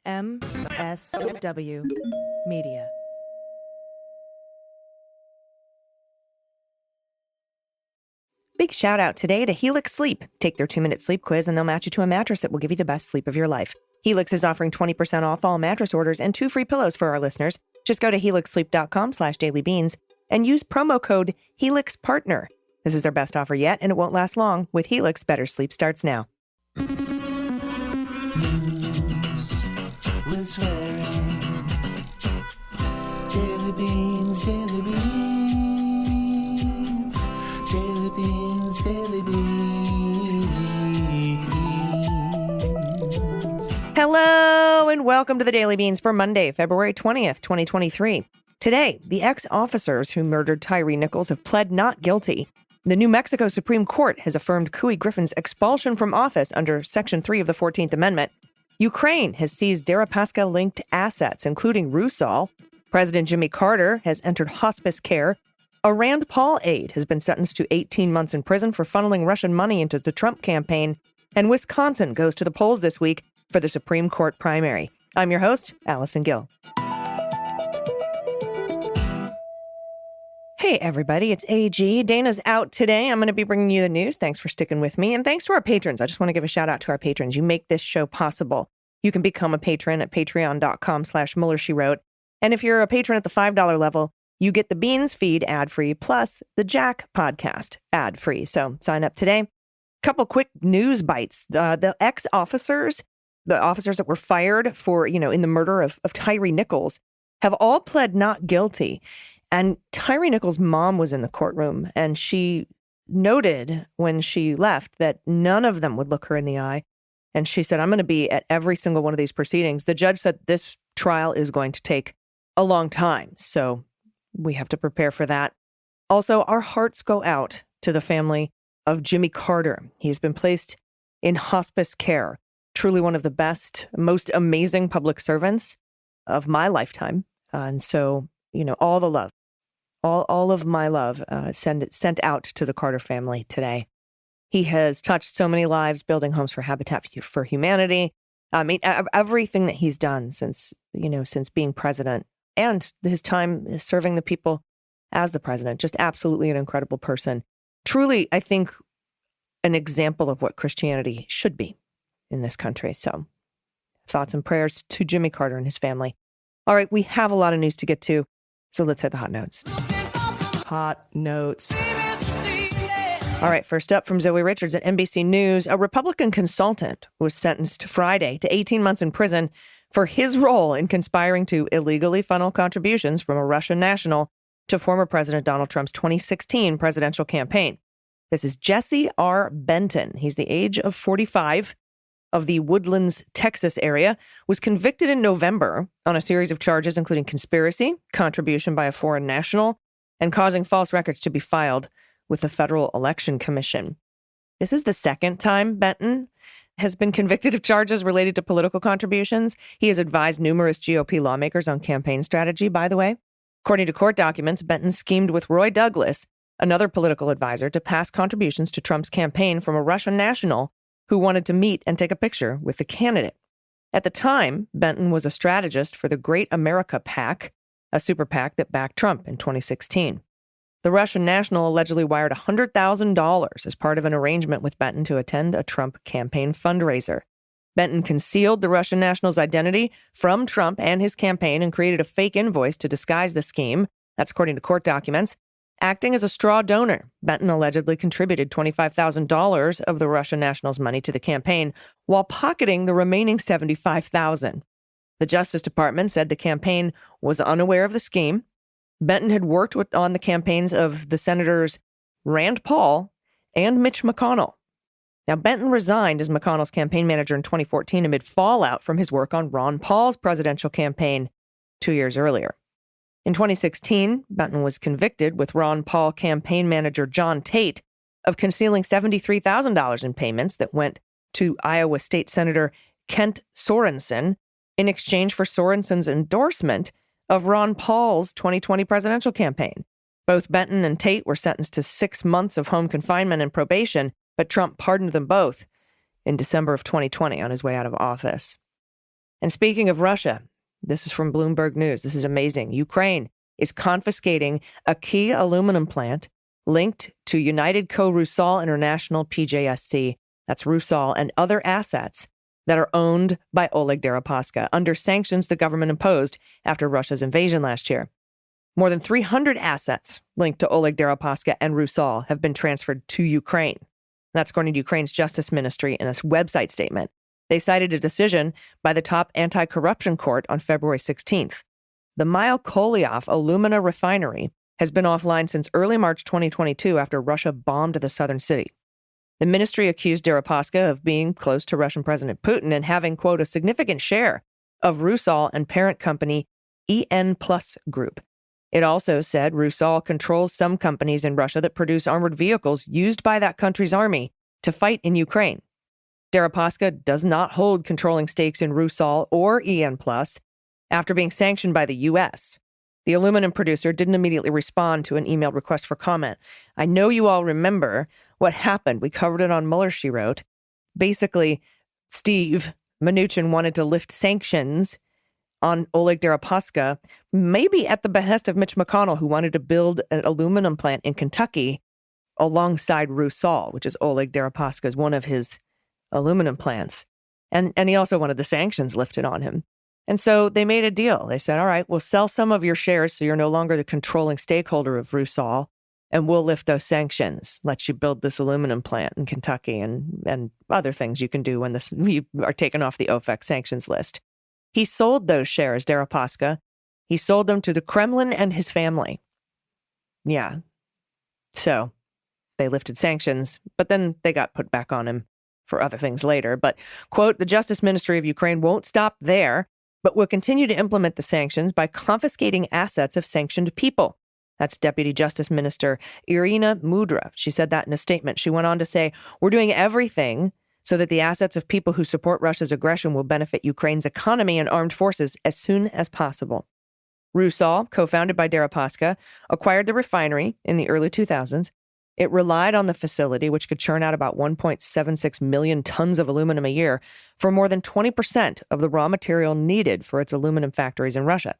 MSW Media. Big shout out today to Helix Sleep. Take their 2-minute sleep quiz and they'll match you to a mattress that will give you the best sleep of your life. Helix is offering 20% off all mattress orders and 2 free pillows for our listeners. Just go to helixsleep.com/dailybeans and use promo code HelixPartner. This is their best offer yet, and it won't last long. With Helix, better sleep starts now. News with swearing. Daily beans, daily beans. Daily beans, daily beans. Hello and welcome to the Daily Beans for Monday, February 20th, 2023. Today, the ex-officers who murdered Tyre Nichols have pled not guilty. The New Mexico Supreme Court has affirmed Cuoy Griffin's expulsion from office under Section 3 of the 14th Amendment. Ukraine has seized Deripaska-linked assets, including RUSAL. President Jimmy Carter has entered hospice care. A Rand Paul aide has been sentenced to 18 months in prison for funneling Russian money into the Trump campaign. And Wisconsin goes to the polls this week for the Supreme Court primary. I'm your host, Allison Gill. Hey, everybody, it's AG. Dana's out today. I'm going to be bringing you the news. Thanks for sticking with me. And thanks to our patrons. I just want to give a shout out to our patrons. You make this show possible. You can become a patron at patreon.com/MullerSheWrote. And if you're a patron at the $5 level, you get the Beans feed ad-free plus the Jack podcast ad-free. So sign up today. Couple quick news bites. The ex-officers, the officers that were fired for, in the murder of Tyre Nichols, have all pled not guilty. And Tyre Nichols' mom was in the courtroom, and she noted when she left that none of them would look her in the eye. And she said, I'm going to be at every single one of these proceedings. The judge said this trial is going to take a long time, so we have to prepare for that. Also, our hearts go out to the family of Jimmy Carter. He has been placed in hospice care. Truly one of the best, most amazing public servants of my lifetime. And so, all the love. All of my love sent out to the Carter family today. He has touched so many lives, building homes for Habitat for Humanity. I mean, everything that he's done since being president and his time serving the people as the president. Just absolutely an incredible person. Truly, I think, an example of what Christianity should be in this country. So thoughts and prayers to Jimmy Carter and his family. All right, we have a lot of news to get to, so let's hit the hot notes. Hot notes. All right, first up from Zoe Richards at NBC News, a Republican consultant was sentenced Friday to 18 months in prison for his role in conspiring to illegally funnel contributions from a Russian national to former President Donald Trump's 2016 presidential campaign. This is Jesse R. Benton. He's the age of 45, of the Woodlands, Texas area, was convicted in November on a series of charges, including conspiracy, contribution by a foreign national, and causing false records to be filed with the Federal Election Commission. This is the second time Benton has been convicted of charges related to political contributions. He has advised numerous GOP lawmakers on campaign strategy, by the way. According to court documents, Benton schemed with Roy Douglas, another political advisor, to pass contributions to Trump's campaign from a Russian national who wanted to meet and take a picture with the candidate. At the time, Benton was a strategist for the Great America PAC, a super PAC that backed Trump in 2016. The Russian national allegedly wired $100,000 as part of an arrangement with Benton to attend a Trump campaign fundraiser. Benton concealed the Russian national's identity from Trump and his campaign and created a fake invoice to disguise the scheme. That's according to court documents. Acting as a straw donor, Benton allegedly contributed $25,000 of the Russian national's money to the campaign while pocketing the remaining $75,000. The Justice Department said the campaign was unaware of the scheme. Benton had worked on the campaigns of the Senators Rand Paul and Mitch McConnell. Now, Benton resigned as McConnell's campaign manager in 2014 amid fallout from his work on Ron Paul's presidential campaign 2 years earlier. In 2016, Benton was convicted with Ron Paul campaign manager John Tate of concealing $73,000 in payments that went to Iowa State Senator Kent Sorensen in exchange for Sorensen's endorsement of Ron Paul's 2020 presidential campaign. Both Benton and Tate were sentenced to 6 months of home confinement and probation, but Trump pardoned them both in December of 2020 on his way out of office. And speaking of Russia, this is from Bloomberg News. This is amazing. Ukraine is confiscating a key aluminum plant linked to United Co-RUSAL International PJSC, that's RUSAL, and other assets that are owned by Oleg Deripaska under sanctions the government imposed after Russia's invasion last year. More than 300 assets linked to Oleg Deripaska and RUSAL have been transferred to Ukraine. That's according to Ukraine's Justice Ministry in a website statement. They cited a decision by the top anti-corruption court on February 16th. The Mykolaiv alumina refinery has been offline since early March 2022 after Russia bombed the southern city. The ministry accused Deripaska of being close to Russian President Putin and having, quote, a significant share of RUSAL and parent company EN Plus Group. It also said RUSAL controls some companies in Russia that produce armored vehicles used by that country's army to fight in Ukraine. Deripaska does not hold controlling stakes in RUSAL or EN Plus after being sanctioned by the U.S. The aluminum producer didn't immediately respond to an emailed request for comment. I know you all remember what happened. We covered it on Mueller, she wrote. Basically, Steve Mnuchin wanted to lift sanctions on Oleg Deripaska, maybe at the behest of Mitch McConnell, who wanted to build an aluminum plant in Kentucky alongside RUSAL, which is Oleg Deripaska's one of his aluminum plants. And he also wanted the sanctions lifted on him. And so they made a deal. They said, all right, we'll sell some of your shares so you're no longer the controlling stakeholder of RUSAL, and we'll lift those sanctions, let you build this aluminum plant in Kentucky and other things you can do when you are taken off the OFAC sanctions list. He sold those shares, Deripaska. He sold them to the Kremlin and his family. Yeah. So they lifted sanctions, but then they got put back on him for other things later. But, quote, the Justice Ministry of Ukraine won't stop there, but will continue to implement the sanctions by confiscating assets of sanctioned people. That's Deputy Justice Minister Irina Mudra. She said that in a statement. She went on to say, we're doing everything so that the assets of people who support Russia's aggression will benefit Ukraine's economy and armed forces as soon as possible. RUSAL, co-founded by Deripaska, acquired the refinery in the early 2000s. It relied on the facility, which could churn out about 1.76 million tons of aluminum a year, for more than 20% of the raw material needed for its aluminum factories in Russia.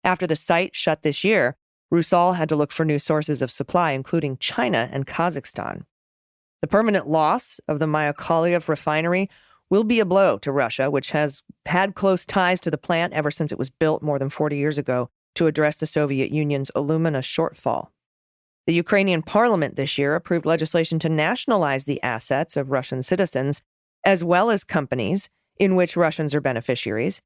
After the site shut this year, RUSAL had to look for new sources of supply, including China and Kazakhstan. The permanent loss of the Mykolaiv refinery will be a blow to Russia, which has had close ties to the plant ever since it was built more than 40 years ago to address the Soviet Union's alumina shortfall. The Ukrainian parliament this year approved legislation to nationalize the assets of Russian citizens, as well as companies in which Russians are beneficiaries.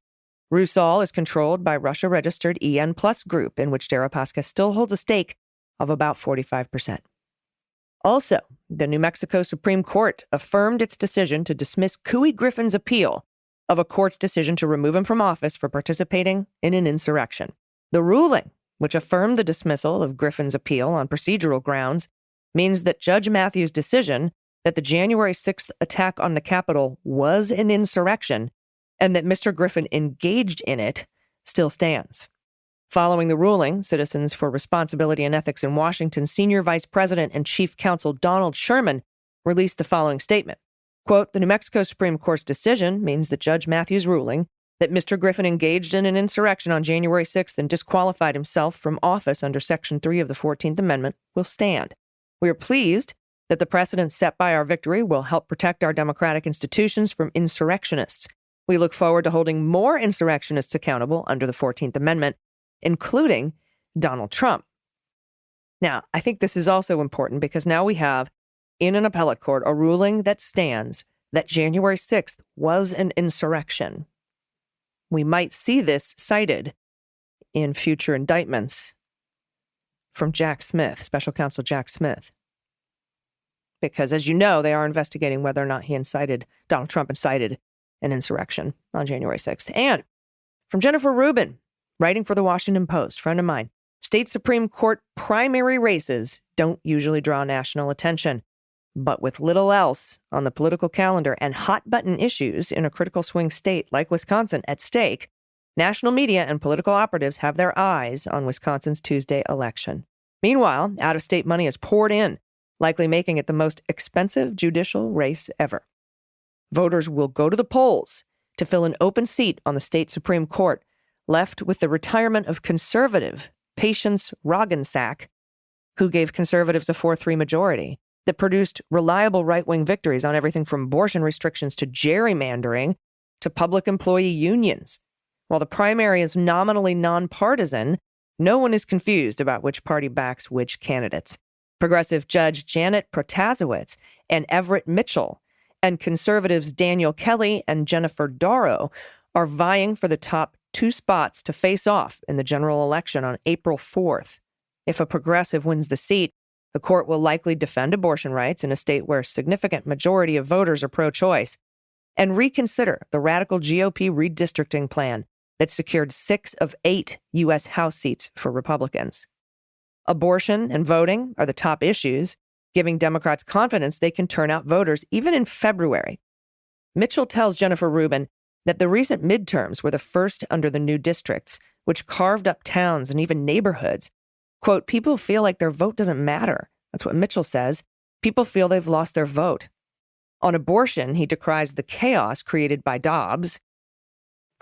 RUSAL is controlled by Russia-registered EN Plus Group, in which Deripaska still holds a stake of about 45%. Also, the New Mexico Supreme Court affirmed its decision to dismiss Cuoy Griffin's appeal of a court's decision to remove him from office for participating in an insurrection. The ruling, which affirmed the dismissal of Griffin's appeal on procedural grounds, means that Judge Matthews' decision that the January 6th attack on the Capitol was an insurrection and that Mr. Griffin engaged in it still stands. Following the ruling, Citizens for Responsibility and Ethics in Washington Senior Vice President and Chief Counsel Donald Sherman released the following statement. Quote, the New Mexico Supreme Court's decision means that Judge Matthews' ruling that Mr. Griffin engaged in an insurrection on January 6th and disqualified himself from office under Section 3 of the 14th Amendment will stand. We are pleased that the precedent set by our victory will help protect our democratic institutions from insurrectionists. We look forward to holding more insurrectionists accountable under the 14th Amendment, including Donald Trump. Now, I think this is also important because now we have, in an appellate court, a ruling that stands that January 6th was an insurrection. We might see this cited in future indictments from Jack Smith, Special Counsel Jack Smith. Because, as you know, they are investigating whether or not Donald Trump incited an insurrection on January 6th. And from Jennifer Rubin, writing for the Washington Post, friend of mine, state Supreme Court primary races don't usually draw national attention. But with little else on the political calendar and hot-button issues in a critical swing state like Wisconsin at stake, national media and political operatives have their eyes on Wisconsin's Tuesday election. Meanwhile, out-of-state money is poured in, likely making it the most expensive judicial race ever. Voters will go to the polls to fill an open seat on the state Supreme Court, left with the retirement of conservative Patience Roggensack, who gave conservatives a 4-3 majority that produced reliable right-wing victories on everything from abortion restrictions to gerrymandering to public employee unions. While the primary is nominally nonpartisan, no one is confused about which party backs which candidates. Progressive Judge Janet Protasiewicz and Everett Mitchell and conservatives Daniel Kelly and Jennifer Doro are vying for the top 2 spots to face off in the general election on April 4th. If a progressive wins the seat, the court will likely defend abortion rights in a state where a significant majority of voters are pro-choice and reconsider the radical GOP redistricting plan that secured 6 of 8 U.S. House seats for Republicans. Abortion and voting are the top issues, giving Democrats confidence they can turn out voters even in February. Mitchell tells Jennifer Rubin that the recent midterms were the first under the new districts, which carved up towns and even neighborhoods. Quote, people feel like their vote doesn't matter. That's what Mitchell says. People feel they've lost their vote. On abortion, he decries the chaos created by Dobbs.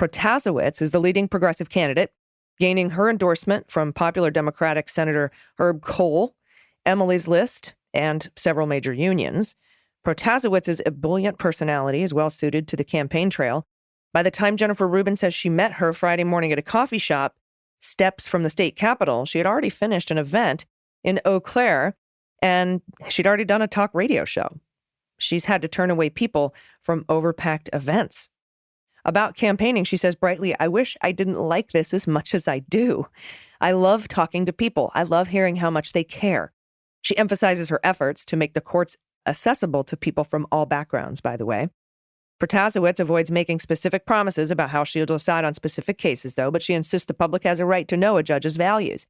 Protasiewicz is the leading progressive candidate, gaining her endorsement from popular Democratic Senator Herb Kohl, Emily's List, and several major unions. Protasiewicz's ebullient personality is well suited to the campaign trail. By the time Jennifer Rubin says she met her Friday morning at a coffee shop, steps from the state capitol, she had already finished an event in Eau Claire, and she'd already done a talk radio show. She's had to turn away people from overpacked events. About campaigning, she says brightly, I wish I didn't like this as much as I do. I love talking to people. I love hearing how much they care. She emphasizes her efforts to make the courts accessible to people from all backgrounds, by the way. Protasiewicz avoids making specific promises about how she'll decide on specific cases, though, but she insists the public has a right to know a judge's values.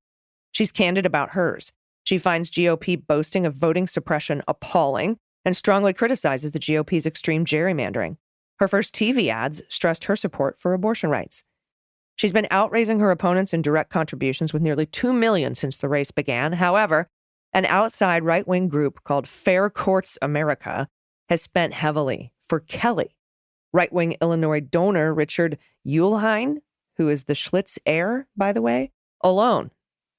She's candid about hers. She finds GOP boasting of voting suppression appalling and strongly criticizes the GOP's extreme gerrymandering. Her first TV ads stressed her support for abortion rights. She's been outraising her opponents in direct contributions with nearly $2 million since the race began. However, an outside right-wing group called Fair Courts America has spent heavily for Kelly. Right-wing Illinois donor Richard Uhlhein, who is the Schlitz heir, by the way, alone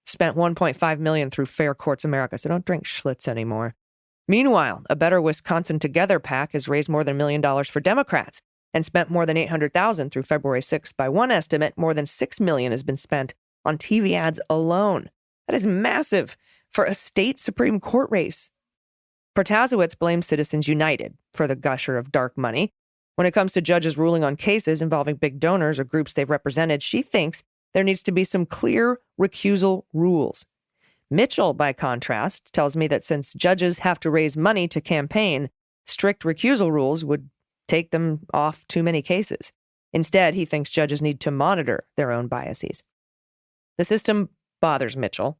spent $1.5 million through Fair Courts America, so don't drink Schlitz anymore. Meanwhile, a Better Wisconsin Together PAC has raised more than $1 million for Democrats and spent more than $800,000 through February 6th. By one estimate, more than $6 million has been spent on TV ads alone. That is massive for a state Supreme Court race. Protasiewicz blames Citizens United for the gusher of dark money. When it comes to judges ruling on cases involving big donors or groups they've represented, she thinks there needs to be some clear recusal rules. Mitchell, by contrast, tells me that since judges have to raise money to campaign, strict recusal rules would take them off too many cases. Instead, he thinks judges need to monitor their own biases. The system bothers Mitchell.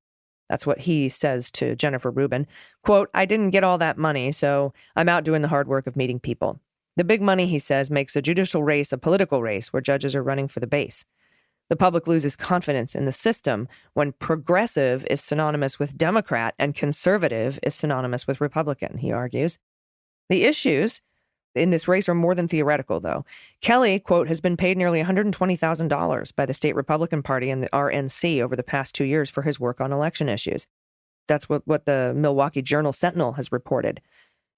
That's what he says to Jennifer Rubin. Quote, I didn't get all that money, so I'm out doing the hard work of meeting people. The big money, he says, makes a judicial race a political race where judges are running for the base. The public loses confidence in the system when progressive is synonymous with Democrat and conservative is synonymous with Republican, he argues. The issues in this race are more than theoretical, though. Kelly, quote, has been paid nearly $120,000 by the state Republican Party and the RNC over the past 2 years for his work on election issues. That's what the Milwaukee Journal-Sentinel has reported.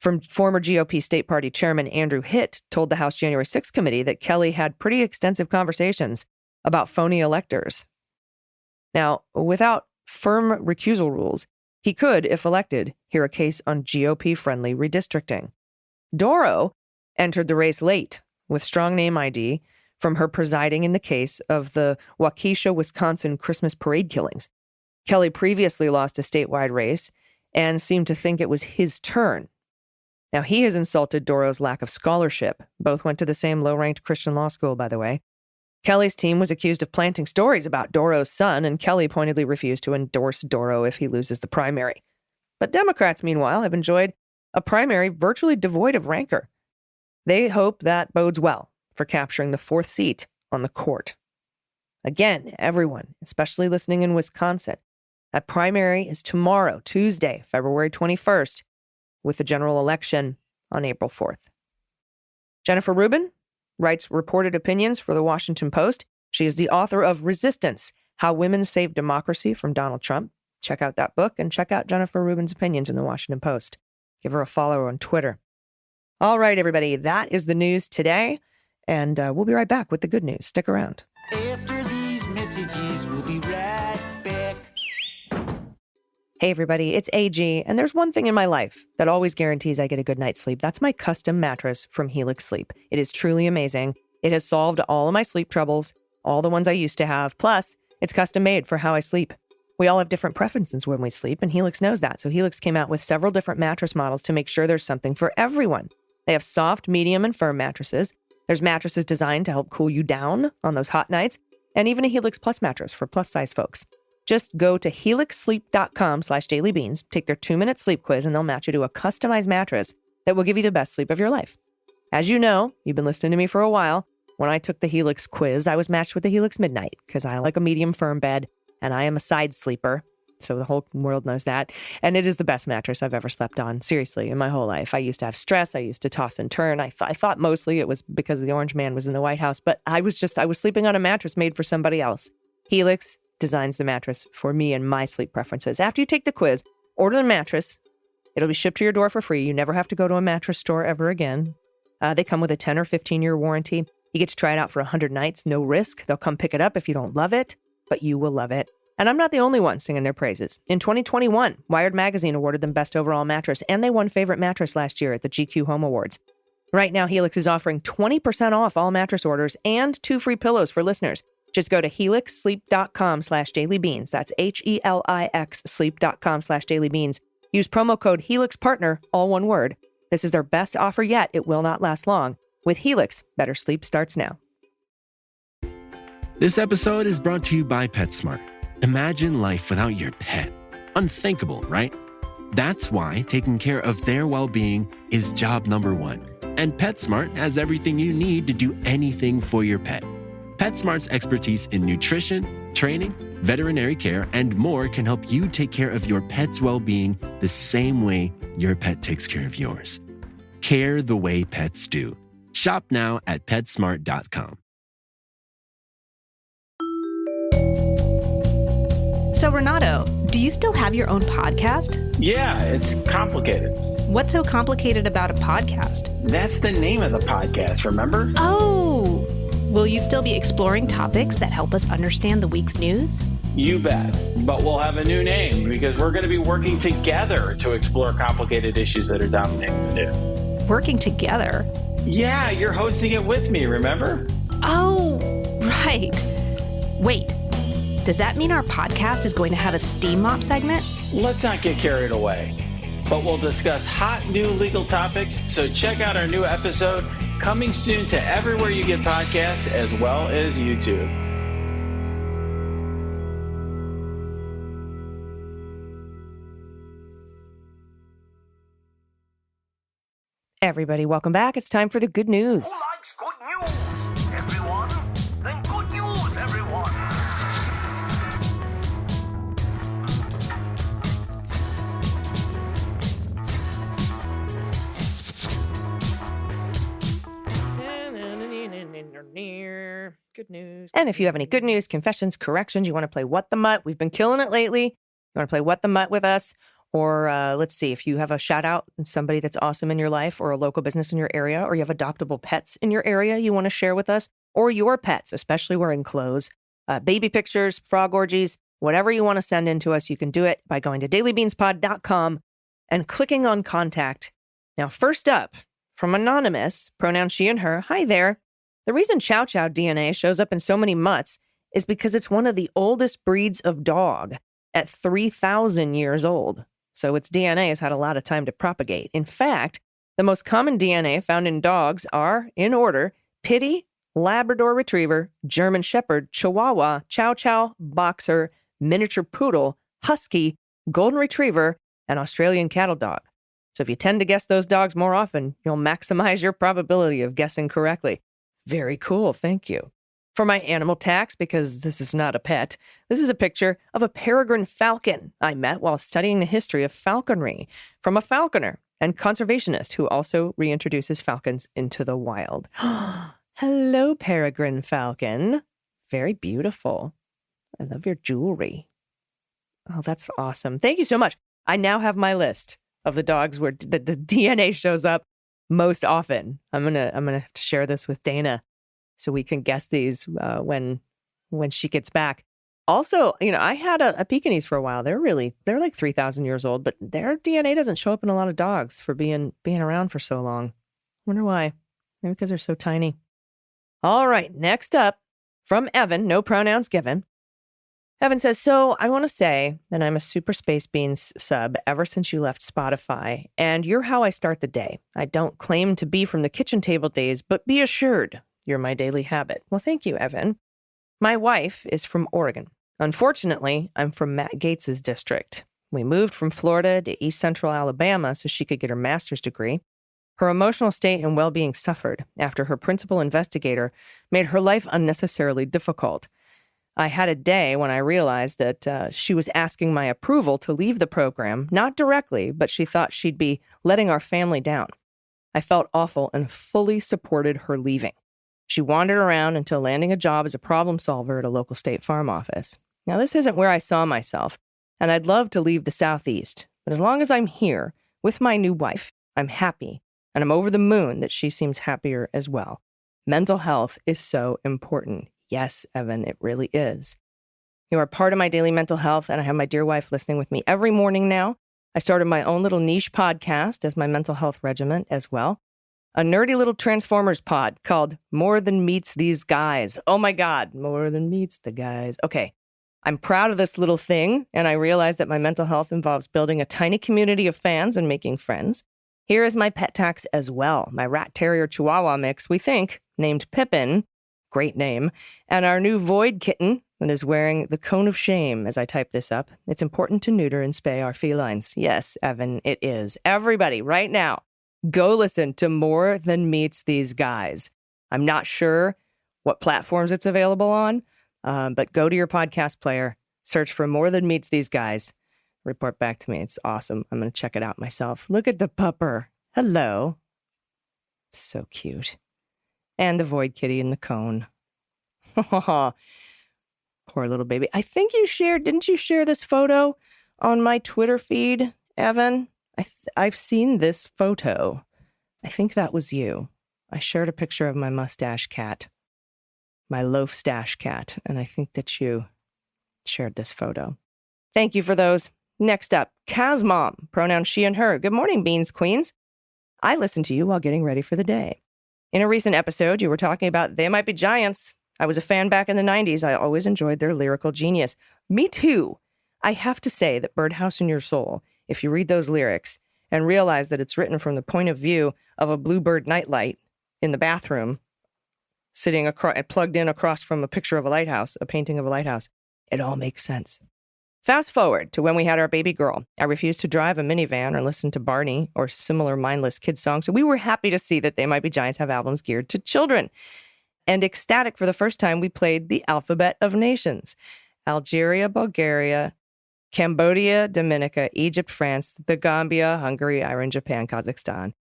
From former GOP State Party Chairman Andrew Hitt told the House January 6th committee that Kelly had pretty extensive conversations about phony electors. Now, without firm recusal rules, he could, if elected, hear a case on GOP-friendly redistricting. Doro entered the race late with strong name ID from her presiding in the case of the Waukesha, Wisconsin Christmas parade killings. Kelly previously lost a statewide race and seemed to think it was his turn. Now, he has insulted Doro's lack of scholarship. Both went to the same low-ranked Christian law school, by the way. Kelly's team was accused of planting stories about Doro's son, and Kelly pointedly refused to endorse Doro if he loses the primary. But Democrats, meanwhile, have enjoyed a primary virtually devoid of rancor. They hope that bodes well for capturing the 4th seat on the court. Again, everyone, especially listening in Wisconsin, that primary is tomorrow, Tuesday, February 21st, with the general election on April 4th. Jennifer Rubin, writes reported opinions for the Washington Post. She is the author of Resistance: How Women Saved Democracy from Donald Trump. Check out that book and check out Jennifer Rubin's opinions in the Washington Post. Give her a follow on Twitter. All right, everybody, that is the news today. And we'll be right back with the good news. Stick around. After these messages, we'll be right back. Hey, everybody, it's AG, and there's one thing in my life that always guarantees I get a good night's sleep. That's my custom mattress from Helix Sleep. It is truly amazing. It has solved all of my sleep troubles, all the ones I used to have. Plus, it's custom made for how I sleep. We all have different preferences when we sleep, and Helix knows that. So Helix came out with several different mattress models to make sure there's something for everyone. They have soft, medium, and firm mattresses. There's mattresses designed to help cool you down on those hot nights, and even a Helix Plus mattress for plus-size folks. Just go to helixsleep.com/dailybeans, take their 2-minute sleep quiz, and they'll match you to a customized mattress that will give you the best sleep of your life. As you know, you've been listening to me for a while. When I took the Helix quiz, I was matched with the Helix Midnight because I like a medium firm bed, and I am a side sleeper. So the whole world knows that. And it is the best mattress I've ever slept on, seriously, in my whole life. I used to have stress. I used to toss and turn. I thought mostly it was because the orange man was in the White House, but I was sleeping on a mattress made for somebody else. Helix designs the mattress for me and my sleep preferences. After you take the quiz, order the mattress. It'll be shipped to your door for free. You never have to go to a mattress store ever again. They come with a 10 or 15-year warranty. You get to try it out for 100 nights, no risk. They'll come pick it up if you don't love it, but you will love it. And I'm not the only one singing their praises. In 2021, Wired Magazine awarded them Best Overall Mattress, and they won Favorite Mattress last year at the GQ Home Awards. Right now, Helix is offering 20% off all mattress orders and 2 free pillows for listeners. Just go to helixsleep.com/dailybeans. That's HELIX sleep.com/dailybeans. Use promo code HelixPartner, all one word. This is their best offer yet. It will not last long. With Helix, better sleep starts now. This episode is brought to you by PetSmart. Imagine life without your pet. Unthinkable, right? That's why taking care of their well-being is job number one. And PetSmart has everything you need to do anything for your pet. PetSmart's expertise in nutrition, training, veterinary care, and more can help you take care of your pet's well-being the same way your pet takes care of yours. Care the way pets do. Shop now at PetSmart.com. So, Renato, do you still have your own podcast? Yeah, it's complicated. What's so complicated about a podcast? That's the name of the podcast, remember? Oh, will you still be exploring topics that help us understand the week's news? You bet. But we'll have a new name because we're going to be working together to explore complicated issues that are dominating the news. Working together? Yeah, you're hosting it with me, remember? Oh, right. Wait. Does that mean our podcast is going to have a steam mop segment? Let's not get carried away. But we'll discuss hot new legal topics, so check out our new episode coming soon to everywhere you get podcasts as well as YouTube. Everybody, welcome back. It's time for the good news. Who likes good news, everyone? Then good news, everyone. Good news. And if you have any good news, confessions, corrections, you want to play What the Mutt, we've been killing it lately. You want to play What the Mutt with us? Or let's see, if you have a shout out, somebody that's awesome in your life or a local business in your area, or you have adoptable pets in your area you want to share with us, or your pets, especially wearing clothes, baby pictures, frog orgies, whatever you want to send in to us, you can do it by going to dailybeanspod.com and clicking on contact. Now, first up, from Anonymous, pronoun she and her, hi there. The reason Chow Chow DNA shows up in so many mutts is because it's one of the oldest breeds of dog at 3,000 years old. So its DNA has had a lot of time to propagate. In fact, the most common DNA found in dogs are, in order, Pitty, Labrador Retriever, German Shepherd, Chihuahua, Chow Chow, Boxer, Miniature Poodle, Husky, Golden Retriever, and Australian Cattle Dog. So if you tend to guess those dogs more often, you'll maximize your probability of guessing correctly. Very cool, thank you. For my animal tax, because this is not a pet, this is a picture of a peregrine falcon I met while studying the history of falconry from a falconer and conservationist who also reintroduces falcons into the wild. Hello, peregrine falcon. Very beautiful. I love your jewelry. Oh, that's awesome. Thank you so much. I now have my list of the dogs where the DNA shows up most often. I'm gonna share this with Dana so we can guess these when she gets back. Also, I had a Pekingese for a while. They're like 3,000 years old, but their DNA doesn't show up in a lot of dogs for being around for so long. Wonder why? Maybe because they're so tiny. All right, next up from Evan, no pronouns given. Evan says, so I want to say that I'm a Super Space Beans sub ever since you left Spotify, and you're how I start the day. I don't claim to be from the kitchen table days, but be assured you're my daily habit. Well, thank you, Evan. My wife is from Oregon. Unfortunately, I'm from Matt Gates's district. We moved from Florida to East Central Alabama so she could get her master's degree. Her emotional state and well-being suffered after her principal investigator made her life unnecessarily difficult. I had a day when I realized that she was asking my approval to leave the program, not directly, but she thought she'd be letting our family down. I felt awful and fully supported her leaving. She wandered around until landing a job as a problem solver at a local state farm office. Now, this isn't where I saw myself, and I'd love to leave the Southeast, but as long as I'm here with my new wife, I'm happy, and I'm over the moon that she seems happier as well. Mental health is so important. Yes, Evan, it really is. You are part of my daily mental health, and I have my dear wife listening with me every morning now. I started my own little niche podcast as my mental health regimen as well. A nerdy little Transformers pod called More Than Meets These Guys. Oh my God, More Than Meets the Guys. Okay, I'm proud of this little thing, and I realize that my mental health involves building a tiny community of fans and making friends. Here is my pet tax as well. My rat terrier chihuahua mix, we think, named Pippin. Great name. And our new void kitten that is wearing the cone of shame as I type this up. It's important to neuter and spay our felines. Yes, Evan, it is. Everybody, right now, go listen to More Than Meets These Guys. I'm not sure what platforms it's available on, but go to your podcast player, search for More Than Meets These Guys. Report back to me. It's awesome. I'm going to check it out myself. Look at the pupper. Hello. So cute. And the void kitty in the cone. Poor little baby. I think didn't you share this photo on my Twitter feed, Evan? I've seen this photo. I think that was you. I shared a picture of my mustache cat, my loaf stash cat, and I think that you shared this photo. Thank you for those. Next up, Kaz Mom, pronoun she and her. Good morning, Beans Queens. I listened to you while getting ready for the day. In a recent episode, you were talking about They Might Be Giants. I was a fan back in the 90s. I always enjoyed their lyrical genius. Me too. I have to say that Birdhouse in Your Soul, if you read those lyrics and realize that it's written from the point of view of a bluebird nightlight in the bathroom, sitting plugged in across from a picture of a lighthouse, a painting of a lighthouse, it all makes sense. Fast forward to when we had our baby girl. I refused to drive a minivan or listen to Barney or similar mindless kids songs, so we were happy to see that They Might Be Giants have albums geared to children. And ecstatic for the first time, we played the Alphabet of Nations. Algeria, Bulgaria, Cambodia, Dominica, Egypt, France, the Gambia, Hungary, Iran, Japan, Kazakhstan.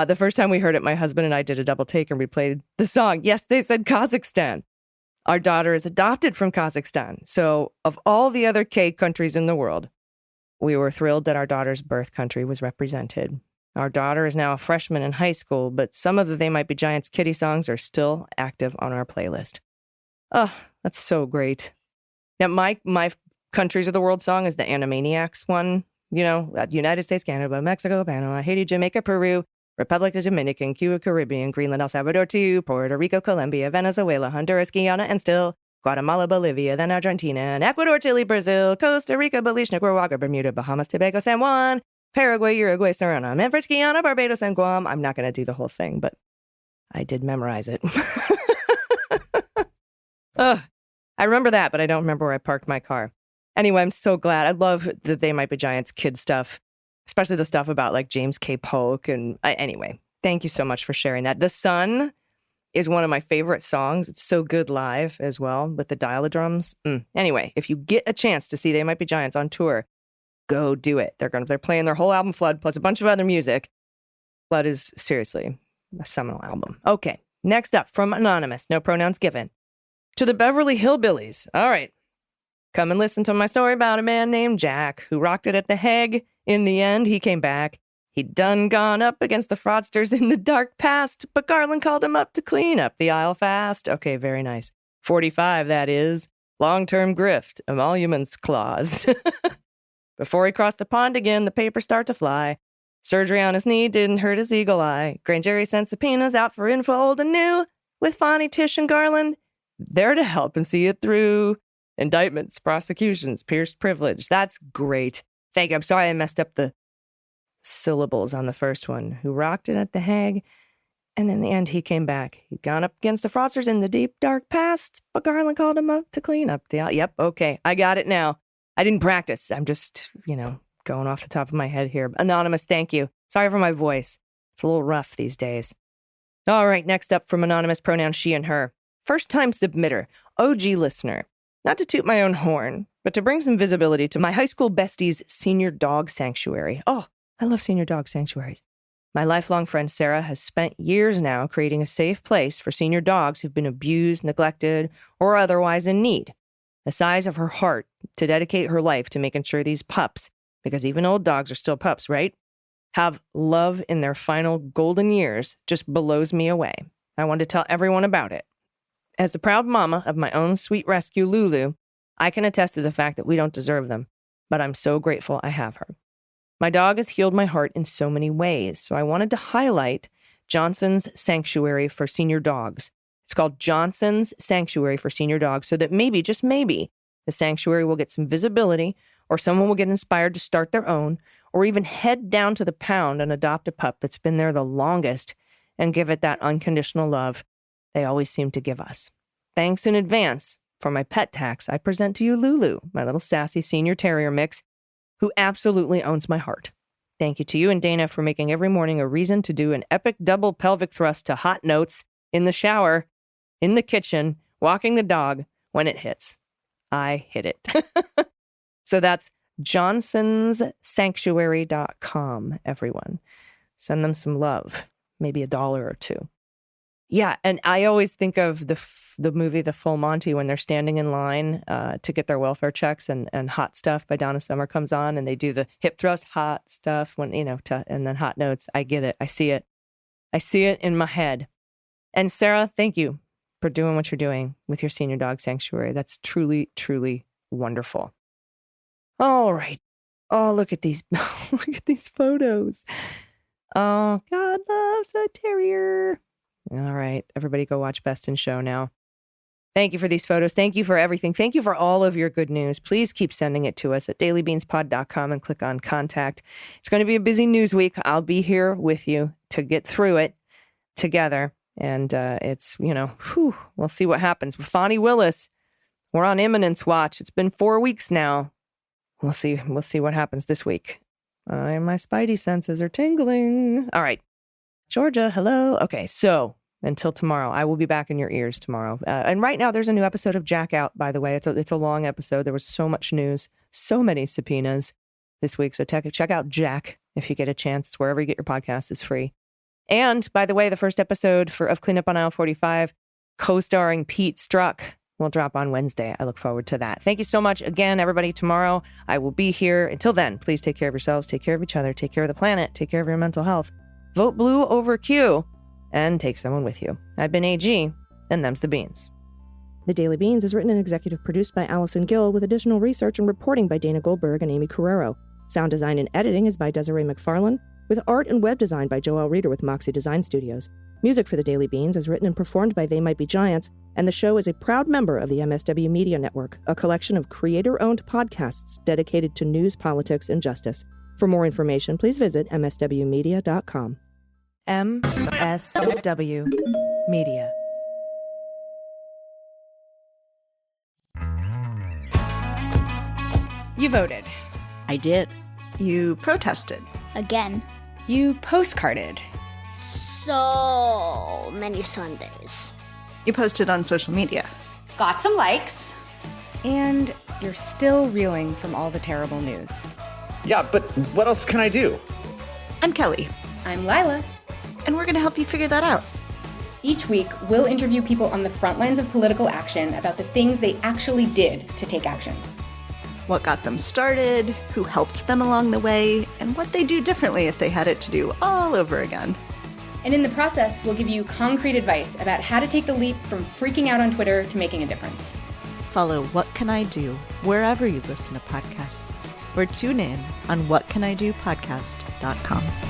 The first time we heard it, my husband and I did a double take and replayed the song. Yes, they said Kazakhstan. Our daughter is adopted from Kazakhstan. So of all the other K countries in the world, we were thrilled that our daughter's birth country was represented. Our daughter is now a freshman in high school, but some of the They Might Be Giants kiddie songs are still active on our playlist. Oh, that's so great. Now, my countries of the world song is the Animaniacs one. You know, United States, Canada, Mexico, Panama, Haiti, Jamaica, Peru, Republic of Dominican, Cuba, Caribbean, Greenland, El Salvador, too, Puerto Rico, Colombia, Venezuela, Honduras, Guyana, and still Guatemala, Bolivia, then Argentina, and Ecuador, Chile, Brazil, Costa Rica, Belize, Nicaragua, Bermuda, Bahamas, Tobago, San Juan, Paraguay, Uruguay, Suriname, and French Guiana, Barbados, and Guam. I'm not going to do the whole thing, but I did memorize it. I remember that, but I don't remember where I parked my car. Anyway, I'm so glad. I love the They Might Be Giants kid stuff, especially the stuff about like James K. Polk. And anyway, thank you so much for sharing that. The Sun is one of my favorite songs. It's so good live as well with the dial-a-drums. Anyway, if you get a chance to see They Might Be Giants on tour, go do it. They're playing their whole album Flood plus a bunch of other music. Flood is seriously a seminal album. Okay, Next up, from Anonymous, no pronouns given. To the Beverly Hillbillies. All right. Come and listen to my story about a man named Jack who rocked it at the Hague. In the end, he came back. He'd done gone up against the fraudsters in the dark past, but Garland called him up to clean up the aisle fast. Okay, very nice. 45, that is. Long-term grift, emoluments clause. Before he crossed the pond again, the papers start to fly. Surgery on his knee didn't hurt his eagle eye. Grand jury sent subpoenas out for info old and new. With Fonnie, Tish, and Garland, there to help him see it through. Indictments, prosecutions, pierced privilege. That's great. Thank you. I'm sorry I messed up the syllables on the first one. Who rocked it at the Hague. And in the end, he came back. He'd gone up against the fraudsters in the deep, dark past, but Garland called him up to clean up the aisle. Yep, okay, I got it now. I didn't practice. I'm just, going off the top of my head here. Anonymous, thank you. Sorry for my voice. It's a little rough these days. All right, next up from Anonymous, pronoun she and her. First-time submitter, OG listener. Not to toot my own horn, but to bring some visibility to my high school bestie's senior dog sanctuary. Oh, I love senior dog sanctuaries. My lifelong friend Sarah has spent years now creating a safe place for senior dogs who've been abused, neglected, or otherwise in need. The size of her heart to dedicate her life to making sure these pups, because even old dogs are still pups, right, have love in their final golden years just blows me away. I want to tell everyone about it. As the proud mama of my own sweet rescue, Lulu, I can attest to the fact that we don't deserve them, but I'm so grateful I have her. My dog has healed my heart in so many ways, so I wanted to highlight Johnson's Sanctuary for Senior Dogs. It's called Johnson's Sanctuary for Senior Dogs, so that maybe, just maybe, the sanctuary will get some visibility, or someone will get inspired to start their own, or even head down to the pound and adopt a pup that's been there the longest and give it that unconditional love they always seem to give us. Thanks in advance for my pet tax. I present to you Lulu, my little sassy senior terrier mix, who absolutely owns my heart. Thank you to you and Dana for making every morning a reason to do an epic double pelvic thrust to hot notes in the shower, in the kitchen, walking the dog when it hits. I hit it. So that's johnsonssanctuary.com, everyone. Send them some love, maybe $1 or $2. Yeah, and I always think of the movie The Full Monty when they're standing in line to get their welfare checks, and Hot Stuff by Donna Summer comes on, and they do the hip thrust, hot stuff, and then hot notes. I get it. I see it. I see it in my head. And Sarah, thank you for doing what you're doing with your senior dog sanctuary. That's truly, truly wonderful. All right. Oh, look at these. Look at these photos. Oh, God loves a terrier. All right. Everybody go watch Best in Show now. Thank you for these photos. Thank you for everything. Thank you for all of your good news. Please keep sending it to us at dailybeanspod.com and click on contact. It's going to be a busy news week. I'll be here with you to get through it together. And we'll see what happens. With Fonnie Willis, we're on imminence watch. It's been 4 weeks now. We'll see what happens this week. My spidey senses are tingling. All right. Georgia, hello. Okay, so until tomorrow, I will be back in your ears tomorrow. And right now, there's a new episode of Jack out, by the way. It's a long episode. There was so much news, so many subpoenas this week. So check out Jack if you get a chance. It's wherever you get your podcast is free. And by the way, the first episode of Cleanup on Aisle 45, co-starring Pete Struck, will drop on Wednesday. I look forward to that. Thank you so much again, everybody. Tomorrow, I will be here. Until then, please take care of yourselves, take care of each other, take care of the planet, take care of your mental health. Vote blue over Q, and take someone with you. I've been AG, and them's the beans. The Daily Beans is written and executive produced by Allison Gill, with additional research and reporting by Dana Goldberg and Amy Carrero. Sound design and editing is by Desiree McFarlane, with art and web design by Joelle Reeder with Moxie Design Studios. Music for The Daily Beans is written and performed by They Might Be Giants, and the show is a proud member of the MSW Media Network, a collection of creator-owned podcasts dedicated to news, politics, and justice. For more information, please visit mswmedia.com. MSW Media. You voted. I did. You protested. Again. You postcarded. So many Sundays. You posted on social media. Got some likes. And you're still reeling from all the terrible news. Yeah, but what else can I do? I'm Kelly. I'm Lila. And we're going to help you figure that out. Each week, we'll interview people on the front lines of political action about the things they actually did to take action. What got them started, who helped them along the way, and what they do differently if they had it to do all over again. And in the process, we'll give you concrete advice about how to take the leap from freaking out on Twitter to making a difference. Follow What Can I Do wherever you listen to podcasts, or tune in on whatcanidopodcast.com.